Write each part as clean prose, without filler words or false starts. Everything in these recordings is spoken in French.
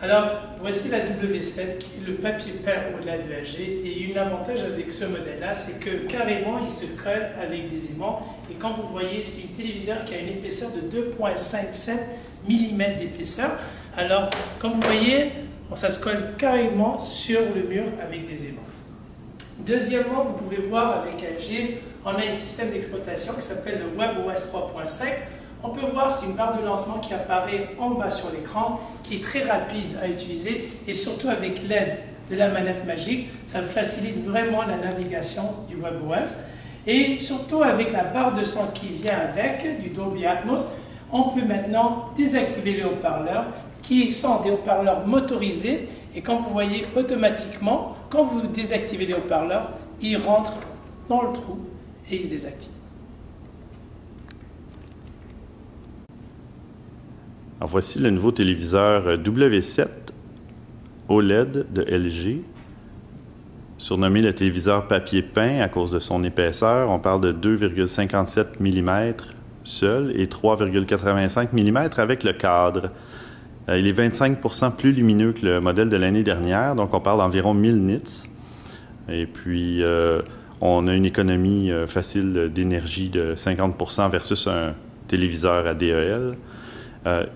Alors, voici la W7, qui est le papier peint OLED de LG. Et un avantage avec ce modèle-là, c'est que carrément, il se colle avec des aimants. Et quand vous voyez, c'est un téléviseur qui a une épaisseur de 2,57 mm d'épaisseur. Alors, comme vous voyez, ça se colle carrément sur le mur avec des aimants. Deuxièmement, vous pouvez voir avec LG, on a un système d'exploitation qui s'appelle le WebOS 3.5. On peut voir, c'est une barre de lancement qui apparaît en bas sur l'écran, qui est très rapide à utiliser, et surtout avec l'aide de la manette magique, ça facilite vraiment la navigation du WebOS. Et surtout avec la barre de son qui vient avec, du Dolby Atmos, on peut maintenant désactiver les haut-parleurs, qui sont des haut-parleurs motorisés, et comme vous voyez automatiquement, quand vous désactivez les haut-parleurs, ils rentrent dans le trou et ils se désactivent. Alors voici le nouveau téléviseur W7 OLED de LG, surnommé le téléviseur papier peint à cause de son épaisseur. On parle de 2,57 mm seul et 3,85 mm avec le cadre. Il est 25% plus lumineux que le modèle de l'année dernière, donc on parle d'environ 1000 nits. Et puis, on a une économie facile d'énergie de 50% versus un téléviseur à DEL.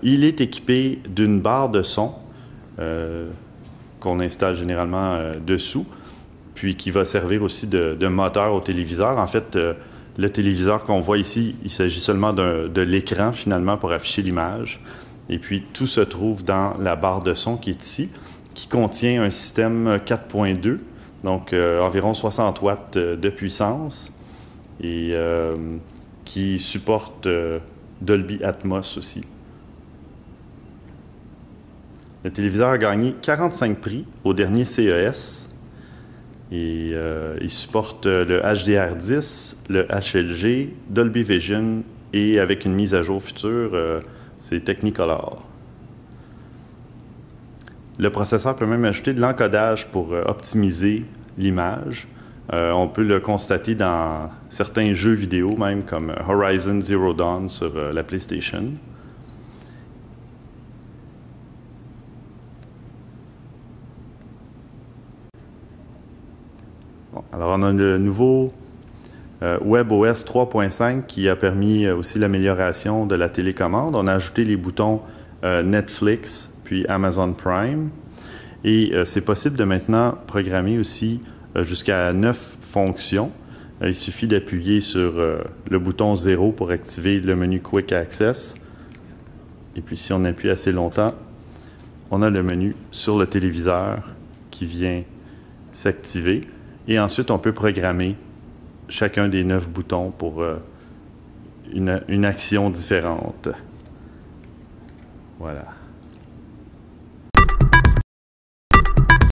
Il est équipé d'une barre de son qu'on installe généralement dessous, puis qui va servir aussi de moteur au téléviseur. En fait, le téléviseur qu'on voit ici, il s'agit seulement de l'écran finalement pour afficher l'image. Et puis, tout se trouve dans la barre de son qui est ici, qui contient un système 4.2, donc environ 60 watts de puissance, et qui supporte Dolby Atmos aussi. Le téléviseur a gagné 45 prix au dernier CES, et il supporte le HDR10, le HLG, Dolby Vision, et avec une mise à jour future, c'est Technicolor. Le processeur peut même ajouter de l'encodage pour optimiser l'image. On peut le constater dans certains jeux vidéo, même comme Horizon Zero Dawn sur la PlayStation. Bon, alors on a le nouveau WebOS 3.5 qui a permis aussi l'amélioration de la télécommande. On a ajouté les boutons Netflix puis Amazon Prime. Et c'est possible de maintenant programmer aussi jusqu'à 9 fonctions. Il suffit d'appuyer sur le bouton 0 pour activer le menu Quick Access. Et puis si on appuie assez longtemps, on a le menu sur le téléviseur qui vient s'activer. Et ensuite, on peut programmer chacun des 9 boutons pour une action différente. Voilà.